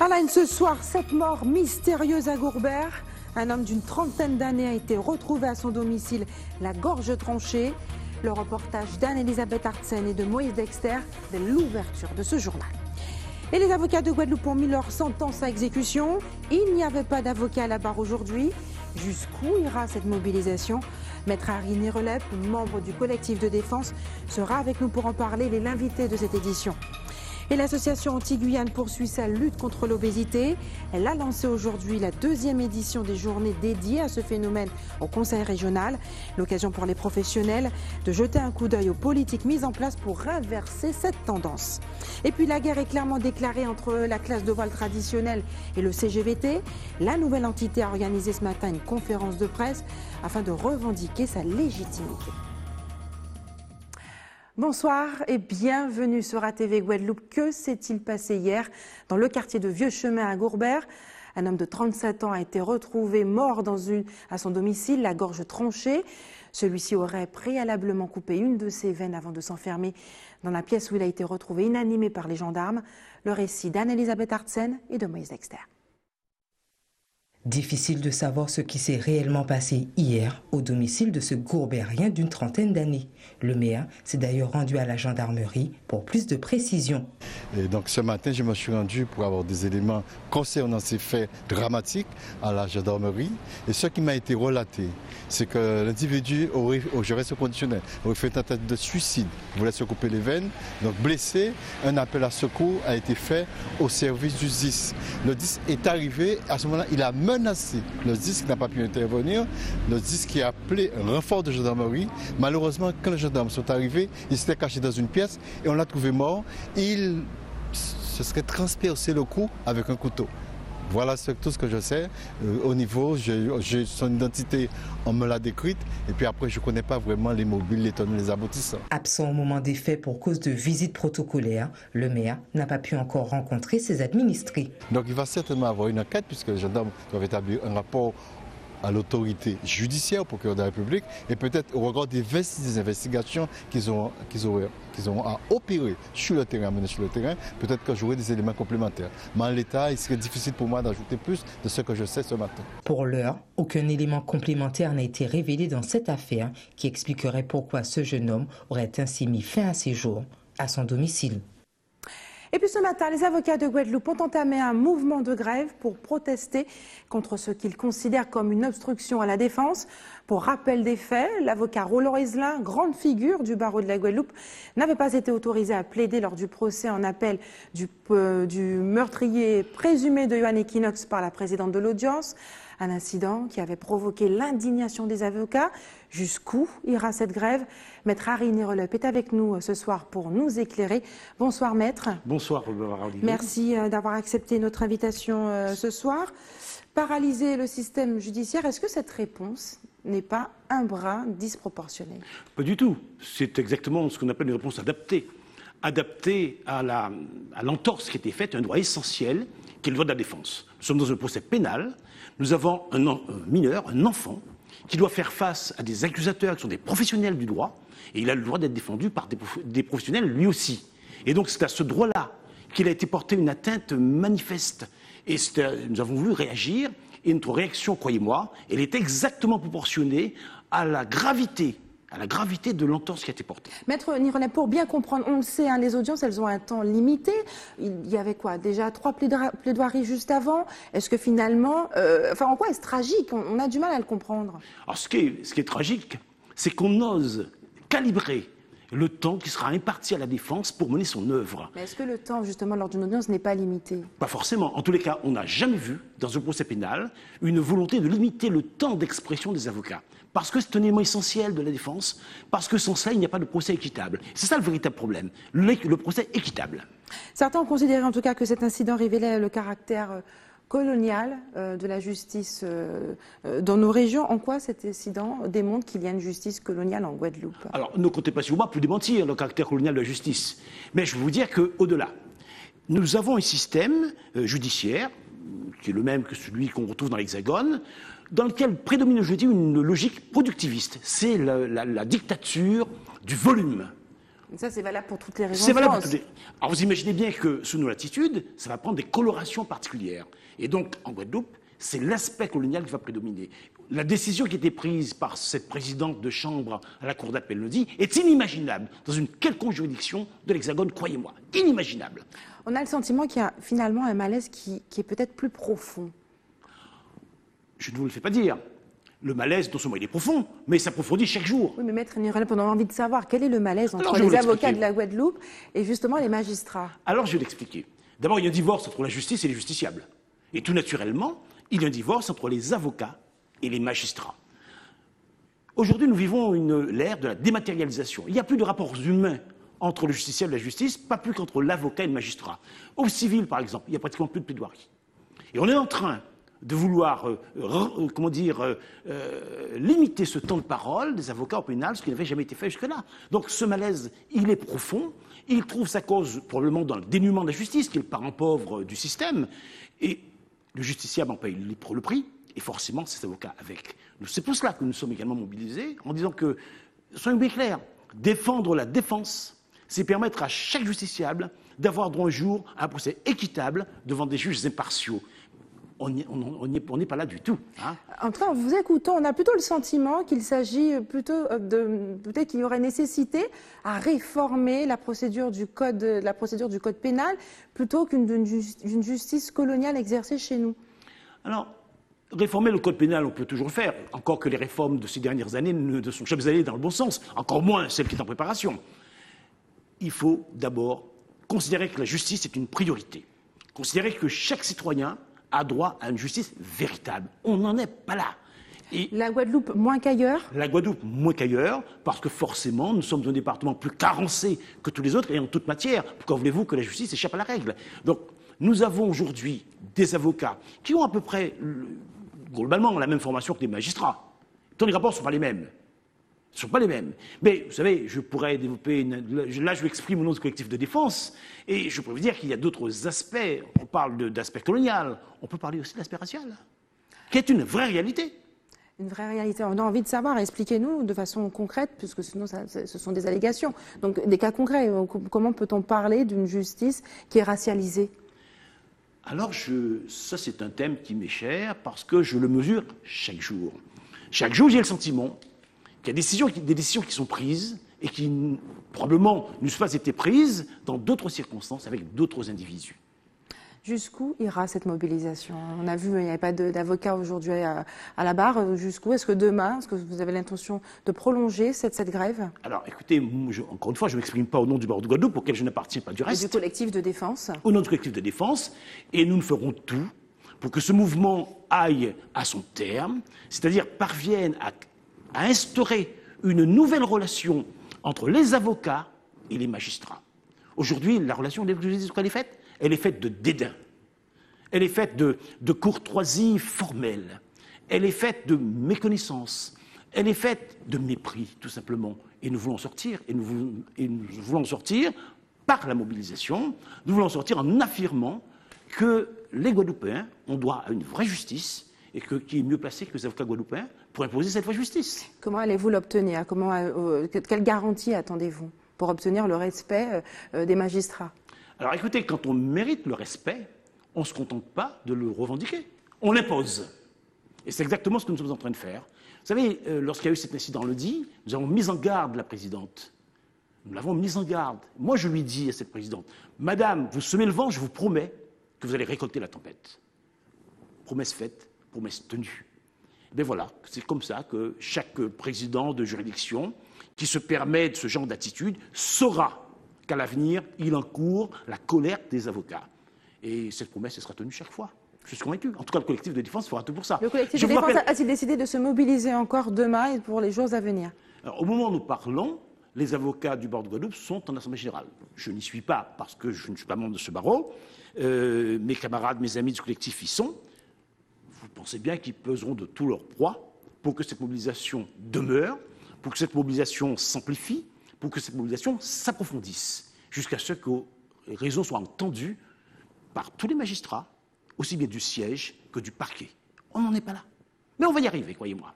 À la une ce soir, cette mort mystérieuse à Gourbert. Un homme d'une trentaine d'années a été retrouvé à son domicile, la gorge tranchée. Le reportage d'Anne-Elisabeth Artsen et de Moïse Dexter dès l'ouverture de ce journal. Et les avocats de Guadeloupe ont mis leur sentence à exécution. Il n'y avait pas d'avocat à la barre aujourd'hui. Jusqu'où ira cette mobilisation? Maître Harry Nirelep, membre du collectif de défense, sera avec nous pour en parler. Il est l'invité de cette édition. Et l'association Anti-Guyane poursuit sa lutte contre l'obésité. Elle a lancé aujourd'hui la deuxième édition des journées dédiées à ce phénomène au Conseil régional. L'occasion pour les professionnels de jeter un coup d'œil aux politiques mises en place pour inverser cette tendance. Et puis la guerre est clairement déclarée entre la classe de voile traditionnelle et le CGVT. La nouvelle entité a organisé ce matin une conférence de presse afin de revendiquer sa légitimité. Bonsoir et bienvenue sur ATV Guadeloupe. Que s'est-il passé hier dans le quartier de Vieux-Chemin à Gourbert? Un homme de 37 ans a été retrouvé mort à son domicile, la gorge tranchée. Celui-ci aurait préalablement coupé une de ses veines avant de s'enfermer dans la pièce où il a été retrouvé inanimé par les gendarmes. Le récit d'Anne-Elisabeth Artsen et de Moïse Dexter. Difficile de savoir ce qui s'est réellement passé hier au domicile de ce Gourbérien d'une trentaine d'années. Le maire s'est d'ailleurs rendu à la gendarmerie pour plus de précisions. Et donc ce matin, je me suis rendu pour avoir des éléments concernant ces faits dramatiques à la gendarmerie. Et ce qui m'a été relaté, c'est que l'individu j'aurais ce conditionnel, aurait fait une tentative de suicide, voulait se couper les veines, donc blessé. Un appel à secours a été fait au service du SDIS. Le SDIS est arrivé, à ce moment-là, il a menacé. Le SDIS n'a pas pu intervenir. Le SDIS qui a appelé un renfort de gendarmerie. Malheureusement, quand les gendarmes sont arrivés, il s'était caché dans une pièce et on l'a trouvé mort. Il se serait transpercé le cou avec un couteau. Voilà tout ce que je sais. Au niveau, j'ai son identité, on me l'a décrite. Et puis après, je ne connais pas vraiment les mobiles, les tenants, les aboutissants. Absent au moment des faits pour cause de visite protocolaire, le maire n'a pas pu encore rencontrer ses administrés. Donc il va certainement avoir une enquête puisque les gendarmes doivent établir un rapport à l'autorité judiciaire, au procureur de la République, et peut-être au regard des investigations qu'ils auront à opérer sur le terrain, à mener sur le terrain, peut-être que j'aurai des éléments complémentaires. Mais en l'état, il serait difficile pour moi d'ajouter plus de ce que je sais ce matin. Pour l'heure, aucun élément complémentaire n'a été révélé dans cette affaire qui expliquerait pourquoi ce jeune homme aurait ainsi mis fin à ses jours à son domicile. Et puis ce matin, les avocats de Guadeloupe ont entamé un mouvement de grève pour protester contre ce qu'ils considèrent comme une obstruction à la défense. Pour rappel des faits, l'avocat Roland Ezelin, grande figure du barreau de la Guadeloupe, n'avait pas été autorisé à plaider lors du procès en appel du meurtrier présumé de Yohan Equinox par la présidente de l'audience. Un incident qui avait provoqué l'indignation des avocats. Jusqu'où ira cette grève? Maître Harry Nirelep est avec nous ce soir pour nous éclairer. Bonsoir maître. Bonsoir Olivier. Merci d'avoir accepté notre invitation ce soir. Paralyser le système judiciaire, est-ce que cette réponse n'est pas un brin disproportionné? Pas du tout. C'est exactement ce qu'on appelle une réponse adaptée. Adaptée à l'entorse qui a été faite à un droit essentiel, qui est le droit de la défense. Nous sommes dans un procès pénal. Nous avons un mineur, un enfant, qui doit faire face à des accusateurs qui sont des professionnels du droit, et il a le droit d'être défendu par des professionnels lui aussi. Et donc c'est à ce droit-là qu'il a été porté une atteinte manifeste. Et nous avons voulu réagir, et notre réaction, croyez-moi, elle est exactement proportionnée à la gravité de l'entorse qui a été portée. Maître Nirelep, pour bien comprendre, on le sait, hein, les audiences, elles ont un temps limité. Il y avait quoi? Déjà 3 plaidoiries juste avant. Est-ce que finalement... en quoi est-ce tragique? On a du mal à le comprendre. Alors ce qui est tragique, c'est qu'on ose calibrer le temps qui sera imparti à la défense pour mener son œuvre. Mais est-ce que le temps, justement, lors d'une audience n'est pas limité? Pas forcément. En tous les cas, on n'a jamais vu, dans un procès pénal, une volonté de limiter le temps d'expression des avocats. Parce que c'est un élément essentiel de la défense, parce que sans ça, il n'y a pas de procès équitable. C'est ça le véritable problème, le procès équitable. Certains ont considéré en tout cas que cet incident révélait le caractère colonial de la justice dans nos régions. En quoi cet incident démontre qu'il y a une justice coloniale en Guadeloupe? Alors, ne comptez pas sur moi pour démentir le caractère colonial de la justice. Mais je veux vous dire qu'au-delà, nous avons un système judiciaire, qui est le même que celui qu'on retrouve dans l'Hexagone, dans lequel prédomine, je dis, une logique productiviste. C'est la dictature du volume. Ça, c'est valable pour toutes les régions C'est de valable France. pour toutes les... Alors vous imaginez bien que sous nos latitudes, ça va prendre des colorations particulières. Et donc, en Guadeloupe, c'est l'aspect colonial qui va prédominer. La décision qui a été prise par cette présidente de chambre à la Cour d'appel le dit, est inimaginable dans une quelconque juridiction de l'Hexagone, croyez-moi. Inimaginable. On a le sentiment qu'il y a finalement un malaise qui est peut-être plus profond. Je ne vous le fais pas dire. Le malaise, non seulement il est profond, mais il s'approfondit chaque jour. Oui, mais Maître Nirel, on a envie de savoir quel est le malaise entre Alors, je vais les vous avocats l'expliquer. de la Guadeloupe et justement les magistrats. Alors je vais l'expliquer. D'abord, il y a un divorce entre la justice et les justiciables. Et tout naturellement, il y a un divorce entre les avocats et les magistrats. Aujourd'hui, nous vivons l'ère de la dématérialisation. Il n'y a plus de rapports humains entre le justiciable et la justice, pas plus qu'entre l'avocat et le magistrat. Au civil, par exemple, il n'y a pratiquement plus de plaidoirie. Et on est en train de vouloir limiter ce temps de parole des avocats au pénal, ce qui n'avait jamais été fait jusque-là. Donc ce malaise, il est profond. Il trouve sa cause probablement dans le dénuement de la justice, qui est le parent pauvre du système. Et le justiciable en paye le prix, et forcément ces avocats avec. C'est pour cela que nous sommes également mobilisés, en disant que, soyons bien clairs, défendre la défense, c'est permettre à chaque justiciable d'avoir droit un jour à un procès équitable devant des juges impartiaux. On n'est pas là du tout. Hein. En tout cas, en vous écoutant, on a plutôt le sentiment qu'il s'agit plutôt peut-être qu'il y aurait nécessité à réformer la procédure du code pénal plutôt qu'une justice coloniale exercée chez nous. Alors, réformer le code pénal, on peut toujours le faire, encore que les réformes de ces dernières années ne sont jamais allées dans le bon sens, encore moins celles qui sont en préparation. Il faut d'abord considérer que la justice est une priorité, considérer que chaque citoyen a droit à une justice véritable. On n'en est pas là. Et la Guadeloupe moins qu'ailleurs? La Guadeloupe moins qu'ailleurs, parce que forcément, nous sommes un département plus carencé que tous les autres et en toute matière. Pourquoi voulez-vous que la justice échappe à la règle? Donc, nous avons aujourd'hui des avocats qui ont à peu près, globalement, la même formation que des magistrats. Tant les rapports ne sont pas les mêmes. Ce ne sont pas les mêmes. Mais, vous savez, je pourrais développer... Là, je m'exprime au nom du collectif de défense, et je pourrais vous dire qu'il y a d'autres aspects. On parle d'aspect colonial, on peut parler aussi de l'aspect racial, qui est une vraie réalité. Une vraie réalité. On a envie de savoir, expliquez-nous de façon concrète, puisque sinon ce sont des allégations. Donc, des cas concrets. Comment peut-on parler d'une justice qui est racialisée? Alors, ça, c'est un thème qui m'est cher, parce que je le mesure chaque jour. Chaque jour, j'ai le sentiment qu'il y a des décisions qui sont prises et qui, probablement, n'eussent pas été prises dans d'autres circonstances avec d'autres individus. Jusqu'où ira cette mobilisation? On a vu, il n'y avait pas d'avocat aujourd'hui à la barre. Jusqu'où? Est-ce que demain, est-ce que vous avez l'intention de prolonger cette grève? Alors, écoutez, encore une fois, je ne m'exprime pas au nom du barreau de Guadeloupe, auquel je n'appartiens pas du reste. Et du collectif de défense? Au nom du collectif de défense. Et nous ferons tout pour que ce mouvement aille à son terme, c'est-à-dire parvienne à instaurer une nouvelle relation entre les avocats et les magistrats. Aujourd'hui, la relation, elle est faite? Elle est faite de dédain. Elle est faite de courtoisie formelle. Elle est faite de méconnaissance. Elle est faite de mépris, tout simplement. Et nous voulons sortir. Et nous voulons sortir par la mobilisation. Nous voulons sortir en affirmant que les Guadeloupéens ont droit à une vraie justice et qui est mieux placé que les avocats guadeloupéens pour imposer cette vraie justice. Comment allez-vous l'obtenir? Quelle garantie attendez-vous pour obtenir le respect des magistrats? Alors écoutez, quand on mérite le respect, on ne se contente pas de le revendiquer, on l'impose. Et c'est exactement ce que nous sommes en train de faire. Vous savez, lorsqu'il y a eu cet incident le dit, nous avons mis en garde la présidente. Nous l'avons mise en garde. Moi, je lui dis à cette présidente, « Madame, vous semez le vent, je vous promets que vous allez récolter la tempête. » Promesse faite, promesse tenue. Et bien voilà, c'est comme ça que chaque président de juridiction qui se permet de ce genre d'attitude saura qu'à l'avenir, il encourt la colère des avocats. Et cette promesse, elle sera tenue chaque fois. Je suis convaincu. En tout cas, le collectif de défense fera tout pour ça. Le collectif de défense a-t-il décidé de se mobiliser encore demain et pour les jours à venir? Alors, au moment où nous parlons, les avocats du barreau de Guadeloupe sont en Assemblée générale. Je n'y suis pas parce que je ne suis pas membre de ce barreau. Mes camarades, mes amis du collectif y sont. Vous pensez bien qu'ils peseront de tout leur poids pour que cette mobilisation demeure, pour que cette mobilisation s'amplifie, pour que cette mobilisation s'approfondisse, jusqu'à ce que les raisons soient entendues par tous les magistrats, aussi bien du siège que du parquet. On n'en est pas là. Mais on va y arriver, croyez-moi.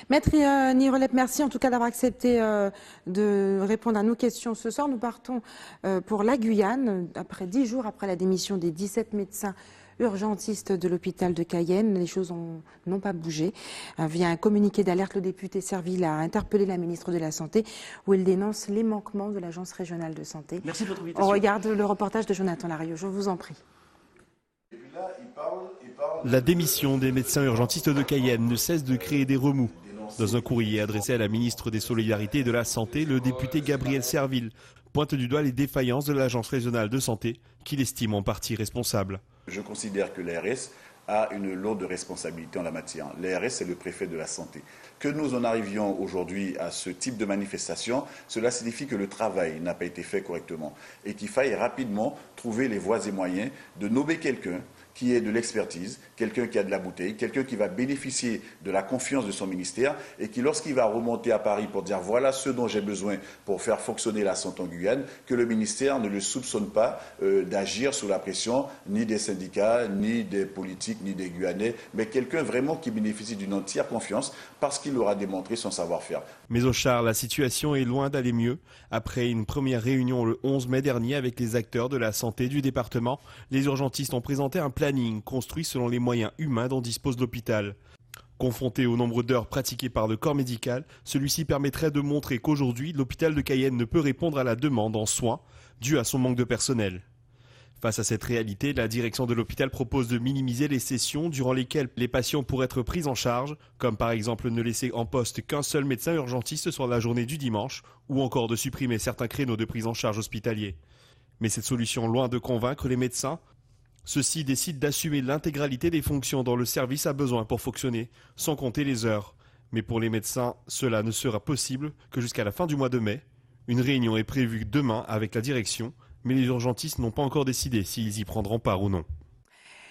Maître Nirolep, merci en tout cas d'avoir accepté de répondre à nos questions ce soir. Nous partons pour la Guyane, après 10 jours après la démission des 17 médecins urgentistes de l'hôpital de Cayenne. Les choses n'ont pas bougé. Via un communiqué d'alerte, le député Serville a interpellé la ministre de la Santé où il dénonce les manquements de l'Agence régionale de santé. Merci de votre invitation. On regarde le reportage de Jonathan Larieux, je vous en prie. La démission des médecins urgentistes de Cayenne ne cesse de créer des remous. Dans un courrier adressé à la ministre des Solidarités et de la Santé, le député Gabriel Serville pointe du doigt les défaillances de l'Agence régionale de santé, qu'il estime en partie responsable. Je considère que l'ARS a une lourde responsabilité en la matière. L'ARS, c'est le préfet de la santé. Que nous en arrivions aujourd'hui à ce type de manifestation, cela signifie que le travail n'a pas été fait correctement et qu'il faille rapidement trouver les voies et moyens de nommer quelqu'un qui ait de l'expertise, quelqu'un qui a de la bouteille, quelqu'un qui va bénéficier de la confiance de son ministère et qui, lorsqu'il va remonter à Paris pour dire voilà ce dont j'ai besoin pour faire fonctionner la santé en Guyane, que le ministère ne le soupçonne pas d'agir sous la pression ni des syndicats, ni des politiques, ni des Guyanais, mais quelqu'un vraiment qui bénéficie d'une entière confiance parce qu'il aura démontré son savoir-faire. Mais au Char, la situation est loin d'aller mieux. Après une première réunion le 11 mai dernier avec les acteurs de la santé du département, les urgentistes ont présenté un planning construit selon les moyens humains dont dispose l'hôpital. Confronté au nombre d'heures pratiquées par le corps médical, celui-ci permettrait de montrer qu'aujourd'hui, l'hôpital de Cayenne ne peut répondre à la demande en soins due à son manque de personnel. Face à cette réalité, la direction de l'hôpital propose de minimiser les sessions durant lesquelles les patients pourraient être pris en charge, comme par exemple ne laisser en poste qu'un seul médecin urgentiste sur la journée du dimanche, ou encore de supprimer certains créneaux de prise en charge hospitaliers. Mais cette solution, loin de convaincre les médecins, ceux-ci décident d'assumer l'intégralité des fonctions dont le service a besoin pour fonctionner, sans compter les heures. Mais pour les médecins, cela ne sera possible que jusqu'à la fin du mois de mai. Une réunion est prévue demain avec la direction, mais les urgentistes n'ont pas encore décidé s'ils y prendront part ou non.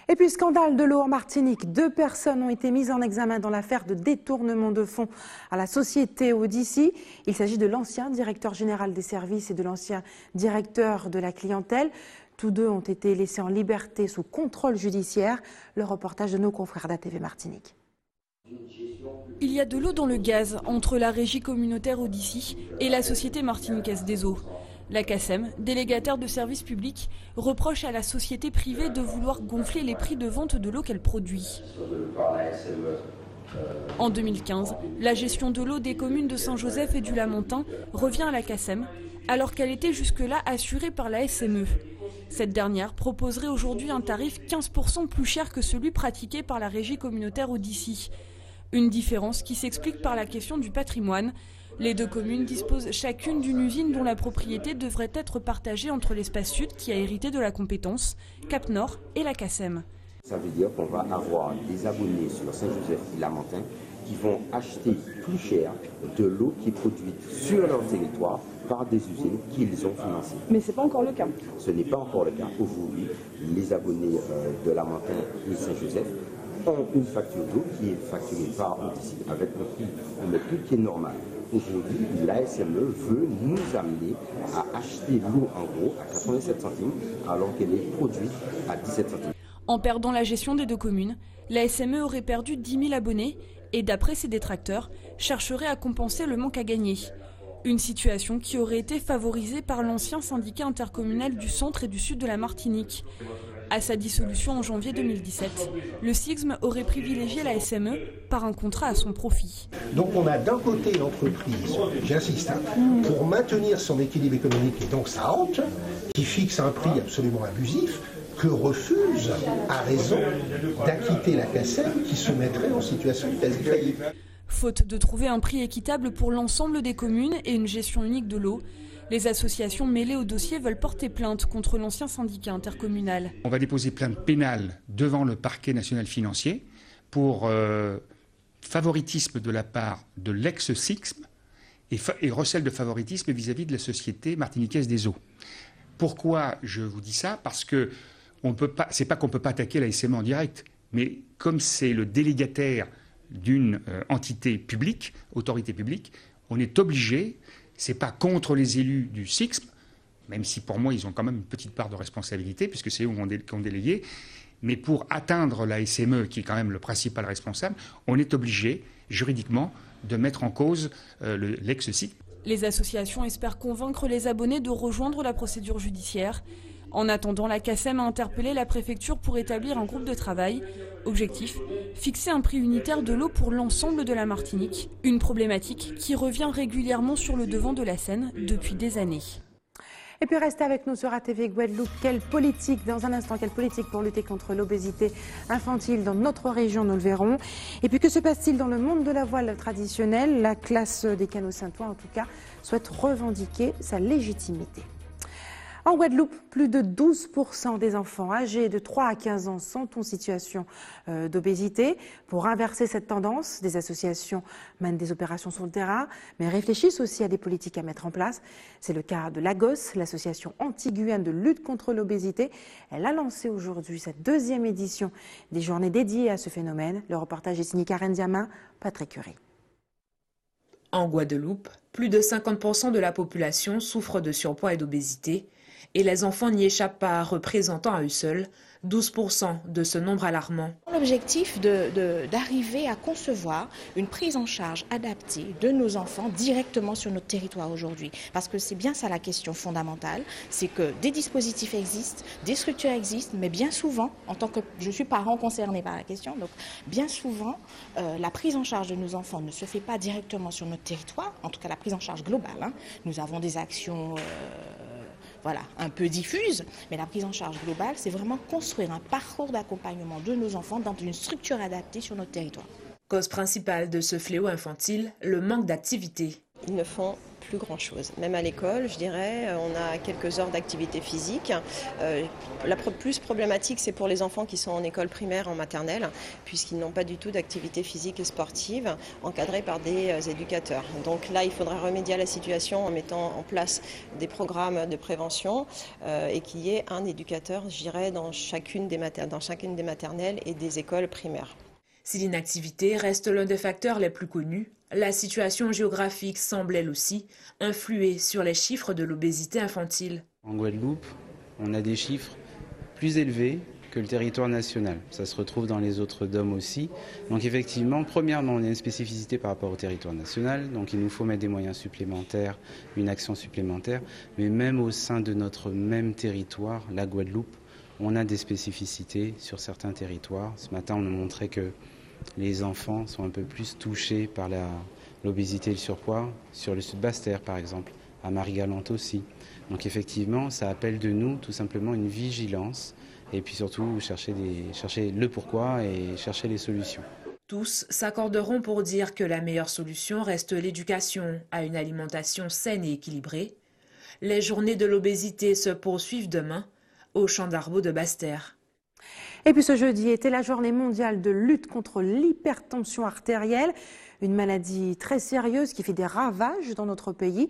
Et puis, scandale de l'eau en Martinique. 2 personnes ont été mises en examen dans l'affaire de détournement de fonds à la société Odyssey. Il s'agit de l'ancien directeur général des services et de l'ancien directeur de la clientèle. Tous 2 ont été laissés en liberté sous contrôle judiciaire. Le reportage de nos confrères d'ATV Martinique. Il y a de l'eau dans le gaz entre la régie communautaire Odyssey et la société martiniquaise des eaux. La CACEM, délégataire de services publics, reproche à la société privée de vouloir gonfler les prix de vente de l'eau qu'elle produit. En 2015, la gestion de l'eau des communes de Saint-Joseph et du Lamentin revient à la CACEM, alors qu'elle était jusque-là assurée par la SME. Cette dernière proposerait aujourd'hui un tarif 15% plus cher que celui pratiqué par la régie communautaire Odyssey. Une différence qui s'explique par la question du patrimoine. Les 2 communes disposent chacune d'une usine dont la propriété devrait être partagée entre l'Espace Sud, qui a hérité de la compétence, Cap Nord et la CACEM. Ça veut dire qu'on va avoir des abonnés sur Saint-Joseph et Lamentin qui vont acheter plus cher de l'eau qui est produite sur leur territoire par des usines qu'ils ont financées. Mais ce n'est pas encore le cas. Ce n'est pas encore le cas. Aujourd'hui, les abonnés de Lamentin et Saint-Joseph ont une facture d'eau qui est facturée par Odyssey avec le prix qui est normal. Aujourd'hui, la SME veut nous amener à acheter l'eau en gros à 87 centimes alors qu'elle est produite à 17 centimes. En perdant la gestion des 2 communes, la SME aurait perdu 10 000 abonnés et, d'après ses détracteurs, chercherait à compenser le manque à gagner. Une situation qui aurait été favorisée par l'ancien syndicat intercommunal du centre et du sud de la Martinique. À sa dissolution en janvier 2017, le SIGM aurait privilégié la SME par un contrat à son profit. Donc on a d'un côté l'entreprise, j'insiste, pour maintenir son équilibre économique et donc sa rente, qui fixe un prix absolument abusif, que refuse, à raison, d'acquitter la CACEM qui se mettrait en situation de quasi-faillite. Faute de trouver un prix équitable pour l'ensemble des communes et une gestion unique de l'eau, les associations mêlées au dossier veulent porter plainte contre l'ancien syndicat intercommunal. On va déposer plainte pénale devant le parquet national financier pour favoritisme de la part de l'ex-SIGM et recel de favoritisme vis-à-vis de la société martiniquaise des eaux. Pourquoi je vous dis ça? Parce que c'est pas qu'on ne peut pas attaquer la SME en direct, mais comme c'est le délégataire d'une entité publique, autorité publique, on est obligé, c'est pas contre les élus du SIGM, même si pour moi ils ont quand même une petite part de responsabilité, puisque c'est eux qui ont délégué, mais pour atteindre la SME, qui est quand même le principal responsable, on est obligé, juridiquement de mettre en cause l'ex-cycle. Les associations espèrent convaincre les abonnés de rejoindre la procédure judiciaire. En attendant, la CACEM a interpellé la préfecture pour établir un groupe de travail. Objectif, fixer un prix unitaire de l'eau pour l'ensemble de la Martinique. Une problématique qui revient régulièrement sur le devant de la scène depuis des années. Et puis restez avec nous sur ATV Guadeloupe. Quelle politique, dans un instant, quelle politique pour lutter contre l'obésité infantile dans notre région, nous le verrons. Et puis que se passe-t-il dans le monde de la voile traditionnelle? La classe des canots Saint-Ouen, en tout cas, souhaite revendiquer sa légitimité. En Guadeloupe, plus de 12% des enfants âgés de 3 à 15 ans sont en situation d'obésité. Pour inverser cette tendance, des associations mènent des opérations sur le terrain, mais réfléchissent aussi à des politiques à mettre en place. C'est le cas de Lagos, l'association anti-Guyane de lutte contre l'obésité. Elle a lancé aujourd'hui sa 2e édition des journées dédiées à ce phénomène. Le reportage est signé Karen Diama, Patrick Curie. En Guadeloupe, plus de 50% de la population souffre de surpoids et d'obésité. Et les enfants n'y échappent pas, représentant à eux seuls 12% de ce nombre alarmant. L'objectif d'arriver à concevoir une prise en charge adaptée de nos enfants directement sur notre territoire aujourd'hui. Parce que c'est bien ça la question fondamentale, c'est que des dispositifs existent, des structures existent, mais bien souvent, en tant que je suis parent concerné par la question, donc bien souvent, la prise en charge de nos enfants ne se fait pas directement sur notre territoire, en tout cas la prise en charge globale. Nous avons des actions un peu diffuse, mais la prise en charge globale, c'est vraiment construire un parcours d'accompagnement de nos enfants dans une structure adaptée sur notre territoire. Cause principale de ce fléau infantile, le manque d'activité. Ils ne font plus grand-chose. Même à l'école, je dirais, on a quelques heures d'activité physique. La plus problématique, c'est pour les enfants qui sont en école primaire, en maternelle, puisqu'ils n'ont pas du tout d'activité physique et sportive encadrée par des éducateurs. Donc là, il faudra remédier à la situation en mettant en place des programmes de prévention et qu'il y ait un éducateur, je dirais, dans chacune des maternelles et des écoles primaires. Si l'inactivité reste l'un des facteurs les plus connus, la situation géographique semble elle aussi influer sur les chiffres de l'obésité infantile. En Guadeloupe, on a des chiffres plus élevés que le territoire national. Ça se retrouve dans les autres DOM aussi. Donc effectivement, premièrement, on a une spécificité par rapport au territoire national. Donc il nous faut mettre des moyens supplémentaires, une action supplémentaire. Mais même au sein de notre même territoire, la Guadeloupe, on a des spécificités sur certains territoires. Ce matin, on a montré que les enfants sont un peu plus touchés par l'obésité et le surpoids, sur le sud Basse-Terre par exemple, à Marie-Galante aussi. Donc effectivement, ça appelle de nous tout simplement une vigilance et puis surtout chercher le pourquoi et chercher les solutions. Tous s'accorderont pour dire que la meilleure solution reste l'éducation à une alimentation saine et équilibrée. Les journées de l'obésité se poursuivent demain au Champ d'Arbaud de Basse-Terre. Et puis ce jeudi était la journée mondiale de lutte contre l'hypertension artérielle, une maladie très sérieuse qui fait des ravages dans notre pays.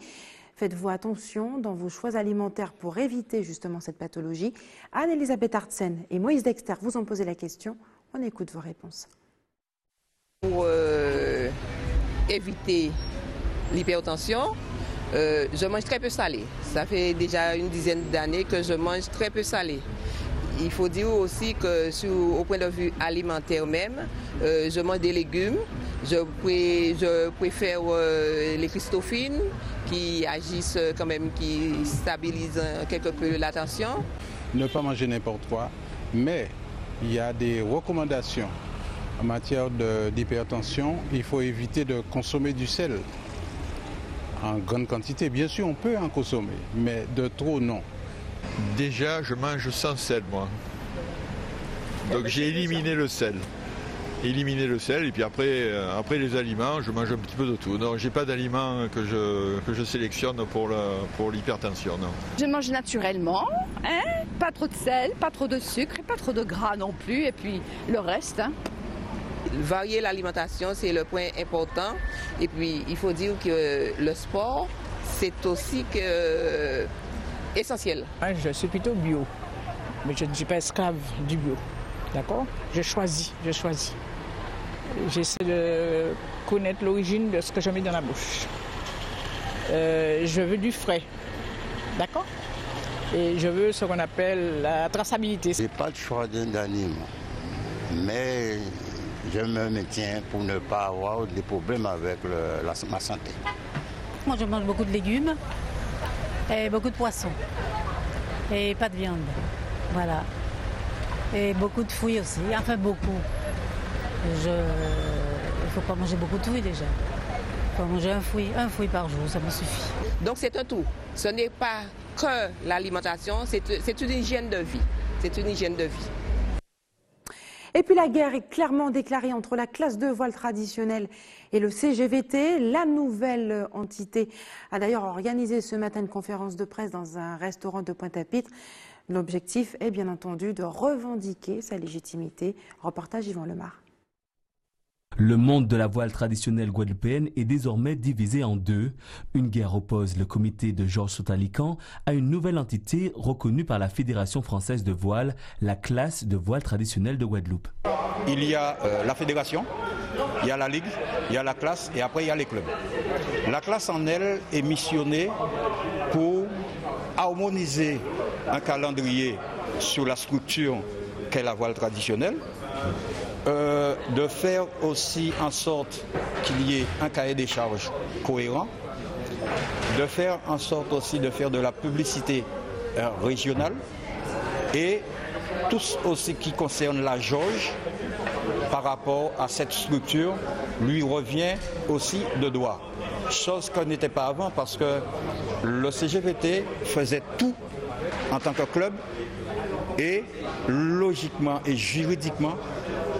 Faites-vous attention dans vos choix alimentaires pour éviter justement cette pathologie. Anne-Elisabeth Artsen et Moïse Dexter vous ont posé la question. On écoute vos réponses. Pour éviter l'hypertension, je mange très peu salé. Ça fait déjà une dizaine d'années que je mange très peu salé. Il faut dire aussi que au point de vue alimentaire même, je mange des légumes. Je préfère les Christophines qui agissent quand même, qui stabilisent quelque peu la tension. Ne pas manger n'importe quoi, mais il y a des recommandations en matière d'hypertension. Il faut éviter de consommer du sel en grande quantité. Bien sûr, on peut en consommer, mais de trop, non. Déjà, je mange sans sel, moi. Donc j'ai éliminé le sel. Et puis après les aliments, je mange un petit peu de tout. Non, j'ai pas d'aliments que je sélectionne pour l'hypertension, non. Je mange naturellement, pas trop de sel, pas trop de sucre et pas trop de gras non plus, et puis le reste. Varier l'alimentation, c'est le point important. Et puis il faut dire que le sport, c'est aussi essentiel. Je suis plutôt bio, mais je ne suis pas esclave du bio. D'accord ? Je choisis. J'essaie de connaître l'origine de ce que je mets dans la bouche. Je veux du frais. D'accord ? Et je veux ce qu'on appelle la traçabilité. Je n'ai pas de choix d'un aliment, mais je me maintiens pour ne pas avoir des problèmes avec ma santé. Moi, je mange beaucoup de légumes et beaucoup de poissons et pas de viande. Voilà. Et beaucoup de fruits aussi. Enfin, beaucoup. Il ne faut pas manger beaucoup de fruits déjà. Il faut manger un fruit par jour, ça me suffit. Donc c'est un tout. Ce n'est pas que l'alimentation, c'est une hygiène de vie. C'est une hygiène de vie. Et puis la guerre est clairement déclarée entre la classe de voile traditionnelle et le CGVT. La nouvelle entité a d'ailleurs organisé ce matin une conférence de presse dans un restaurant de Pointe-à-Pitre. L'objectif est bien entendu de revendiquer sa légitimité. Reportage Yvan Lemar. Le monde de la voile traditionnelle guadeloupéenne est désormais divisé en deux. Une guerre oppose le comité de Georges Sotalican à une nouvelle entité reconnue par la Fédération française de voile, la classe de voile traditionnelle de Guadeloupe. Il y a la fédération, il y a la ligue, il y a la classe et après il y a les clubs. La classe en elle est missionnée pour harmoniser un calendrier sur la structure qu'est la voile traditionnelle. De faire aussi en sorte qu'il y ait un cahier des charges cohérent, de faire en sorte aussi de faire de la publicité régionale et tout aussi qui concerne la jauge par rapport à cette structure lui revient aussi de droit. Chose qu'on n'était pas avant parce que le CGVT faisait tout en tant que club et logiquement et juridiquement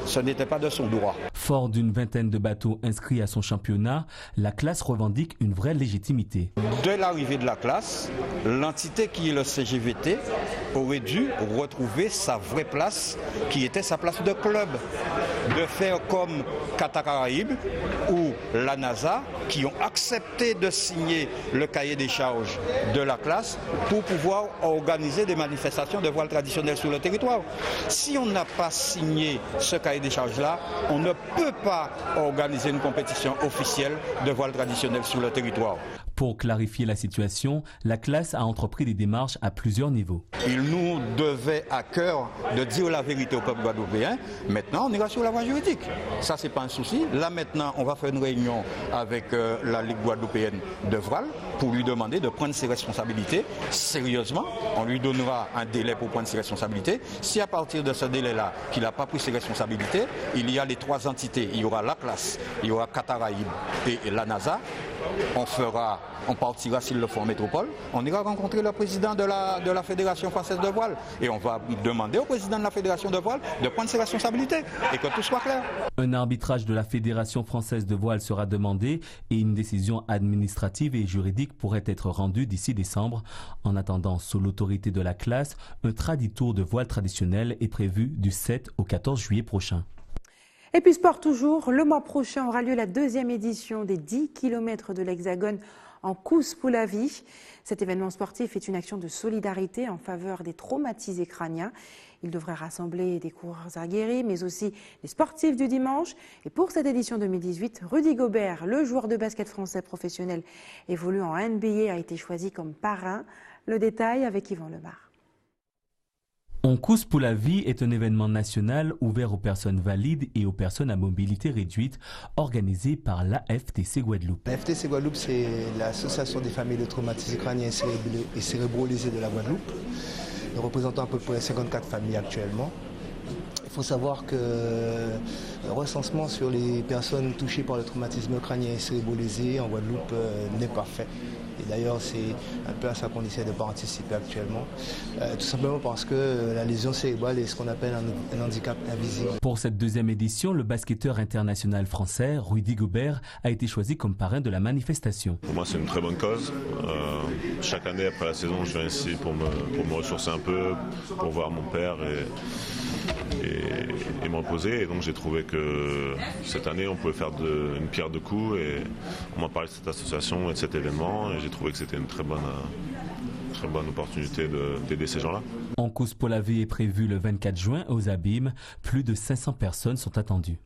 ce n'était pas de son droit. Fort d'une vingtaine de bateaux inscrits à son championnat, la classe revendique une vraie légitimité. Dès l'arrivée de la classe, l'entité qui est le CGVT aurait dû retrouver sa vraie place, qui était sa place de club. De faire comme Qatar Caraïbes ou la NASA, qui ont accepté de signer le cahier des charges de la classe pour pouvoir organiser des manifestations de voile traditionnelle sur le territoire. Si on n'a pas signé ce cahier des charges-là, on ne peut pas organiser une compétition officielle de voile traditionnelle sur le territoire. Pour clarifier la situation, la classe a entrepris des démarches à plusieurs niveaux. Il nous devait à cœur de dire la vérité au peuple guadeloupéen. Maintenant, on ira sur la voie juridique. Ça, c'est pas un souci. Là, maintenant, on va faire une réunion avec la Ligue guadeloupéenne de voile pour lui demander de prendre ses responsabilités sérieusement. On lui donnera un délai pour prendre ses responsabilités. Si à partir de ce délai-là, qu'il n'a pas pris ses responsabilités, il y a les trois entités. Il y aura la classe, il y aura Qatar Caraïbes et la NASA. On partira s'il le faut en métropole, on ira rencontrer le président de la Fédération française de voile et on va demander au président de la Fédération de voile de prendre ses responsabilités et que tout soit clair. Un arbitrage de la Fédération française de voile sera demandé et une décision administrative et juridique pourrait être rendue d'ici décembre. En attendant, sous l'autorité de la classe, un traditour de voile traditionnel est prévu du 7 au 14 juillet prochain. Et puis sport toujours, le mois prochain aura lieu la deuxième édition des 10 km de l'Hexagone en course pour la vie. Cet événement sportif est une action de solidarité en faveur des traumatisés crâniens. Il devrait rassembler des coureurs aguerris, mais aussi les sportifs du dimanche. Et pour cette édition 2018, Rudy Gobert, le joueur de basket français professionnel évoluant en NBA, a été choisi comme parrain. Le détail avec Yvan Lemar. On course pour la vie est un événement national ouvert aux personnes valides et aux personnes à mobilité réduite organisé par la FTC Guadeloupe. La FTC Guadeloupe, c'est l'association des familles de traumatisés crâniens et cérébrolésés de la Guadeloupe. Nous représentons à peu près 54 familles actuellement. Il faut savoir que le recensement sur les personnes touchées par le traumatisme crânien et cérébrolésé en Guadeloupe n'est pas fait. Et d'ailleurs, c'est un peu à ça qu'on essaie de participer actuellement, tout simplement parce que la lésion cérébrale est ce qu'on appelle un handicap invisible. Pour cette deuxième édition, le basketteur international français Rudy Gobert a été choisi comme parrain de la manifestation. Pour moi, c'est une très bonne cause. Chaque année, après la saison, je viens ici pour me ressourcer un peu, pour voir mon père et me reposer. Et donc, j'ai trouvé que cette année, on pouvait faire une pierre deux coups. Et on m'a parlé de cette association et de cet événement. Et j'ai trouvé que c'était une très bonne opportunité d'aider ces gens-là. En course pour la vie est prévu le 24 juin aux Abîmes. Plus de 500 personnes sont attendues.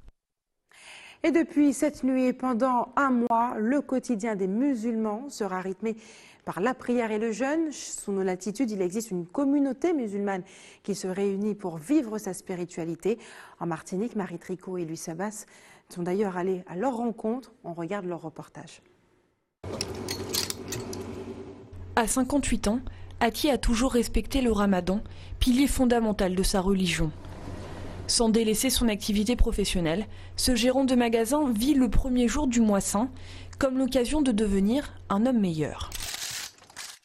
Et depuis cette nuit et pendant un mois, le quotidien des musulmans sera rythmé par la prière et le jeûne. Sous nos latitudes, il existe une communauté musulmane qui se réunit pour vivre sa spiritualité. En Martinique, Marie Tricot et Louis Sabas sont d'ailleurs allés à leur rencontre. On regarde leur reportage. À 58 ans, Ati a toujours respecté le ramadan, pilier fondamental de sa religion. Sans délaisser son activité professionnelle, ce gérant de magasin vit le premier jour du mois saint comme l'occasion de devenir un homme meilleur.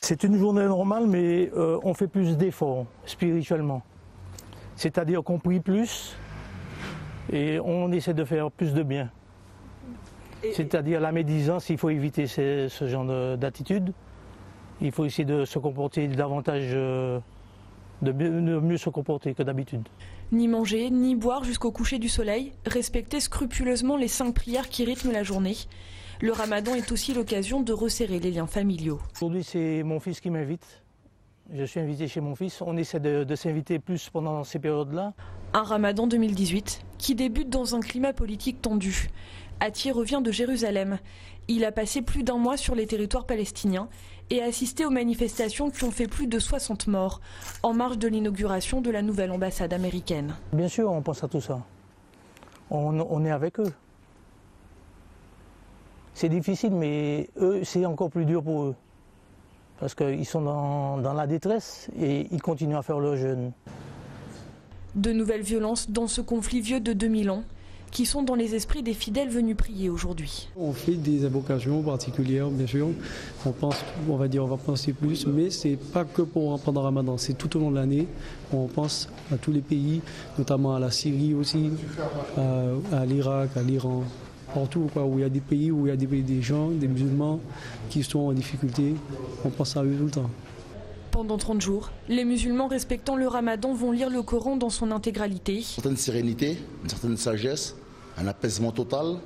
C'est une journée normale, mais on fait plus d'efforts spirituellement. C'est-à-dire qu'on prie plus et on essaie de faire plus de bien. C'est-à-dire la médisance, il faut éviter ce genre d'attitude. Il faut essayer de se comporter davantage, de mieux se comporter que d'habitude. Ni manger, ni boire jusqu'au coucher du soleil, respecter scrupuleusement les 5 prières qui rythment la journée. Le ramadan est aussi l'occasion de resserrer les liens familiaux. Aujourd'hui, c'est mon fils qui m'invite. Je suis invité chez mon fils. On essaie de s'inviter plus pendant ces périodes-là. Un ramadan 2018 qui débute dans un climat politique tendu. Ati revient de Jérusalem. Il a passé plus d'un mois sur les territoires palestiniens et a assisté aux manifestations qui ont fait plus de 60 morts en marge de l'inauguration de la nouvelle ambassade américaine. Bien sûr, on pense à tout ça. On est avec eux. C'est difficile, mais eux, c'est encore plus dur pour eux. Parce qu'ils sont dans la détresse et ils continuent à faire leur jeûne. De nouvelles violences dans ce conflit vieux de 2000 ans qui sont dans les esprits des fidèles venus prier aujourd'hui. On fait des invocations particulières, bien sûr. On va penser plus, mais c'est pas que pendant Ramadan, c'est tout au long de l'année. On pense à tous les pays, notamment à la Syrie aussi, à l'Irak, à l'Iran, partout où il y a des pays où il y a des gens, des musulmans qui sont en difficulté. On pense à eux tout le temps. Pendant 30 jours, les musulmans respectant le ramadan vont lire le Coran dans son intégralité. Une certaine sérénité, une certaine sagesse, un apaisement total.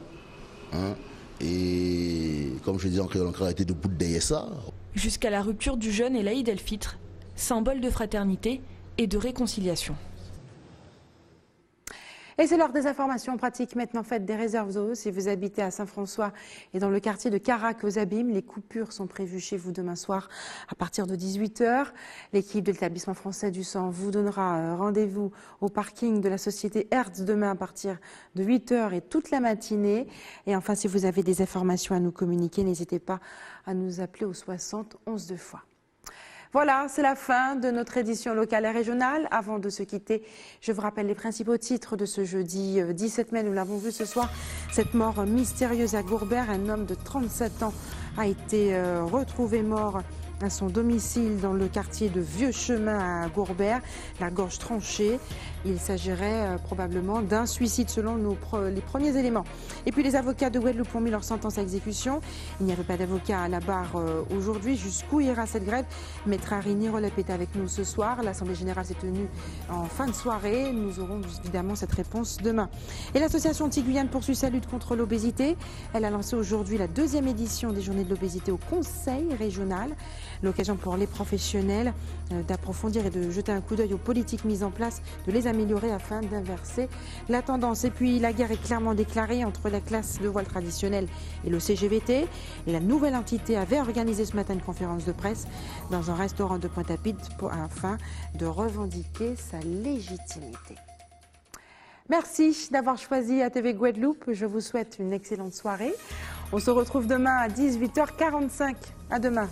Et comme je disais en créole, a été debout de ça. Jusqu'à la rupture du jeûne et l'Aïd el-Fitr, symbole de fraternité et de réconciliation. Et c'est l'heure des informations pratiques. Maintenant, faites des réserves eau. Si vous habitez à Saint-François et dans le quartier de Carac aux Abîmes, les coupures sont prévues chez vous demain soir à partir de 18 h. L'équipe de l'établissement français du sang vous donnera rendez-vous au parking de la société Hertz demain à partir de 8 h et toute la matinée. Et enfin, si vous avez des informations à nous communiquer, n'hésitez pas à nous appeler au 60 11 2 fois. Voilà, c'est la fin de notre édition locale et régionale. Avant de se quitter, je vous rappelle les principaux titres de ce jeudi 17 mai. Nous l'avons vu ce soir, cette mort mystérieuse à Gourbert. Un homme de 37 ans a été retrouvé mort à son domicile dans le quartier de Vieux Chemin à Gourbert, la gorge tranchée. Il s'agirait probablement d'un suicide selon les premiers éléments. Et puis les avocats de Guadeloupe ont mis leur sentence à exécution. Il n'y avait pas d'avocat à la barre aujourd'hui. Jusqu'où ira cette grève? Maître Arini Rolep est avec nous ce soir. L'Assemblée générale s'est tenue en fin de soirée. Nous aurons évidemment cette réponse demain. Et l'association Antilles-Guyane poursuit sa lutte contre l'obésité. Elle a lancé aujourd'hui la 2e édition des Journées de l'obésité au Conseil régional. L'occasion pour les professionnels d'approfondir et de jeter un coup d'œil aux politiques mises en place, de les améliorer afin d'inverser la tendance. Et puis la guerre est clairement déclarée entre la classe de voile traditionnelle et le CGVT. La nouvelle entité avait organisé ce matin une conférence de presse dans un restaurant de Pointe-à-Pitre afin de revendiquer sa légitimité. Merci d'avoir choisi ATV Guadeloupe. Je vous souhaite une excellente soirée. On se retrouve demain à 18 h 45. À demain.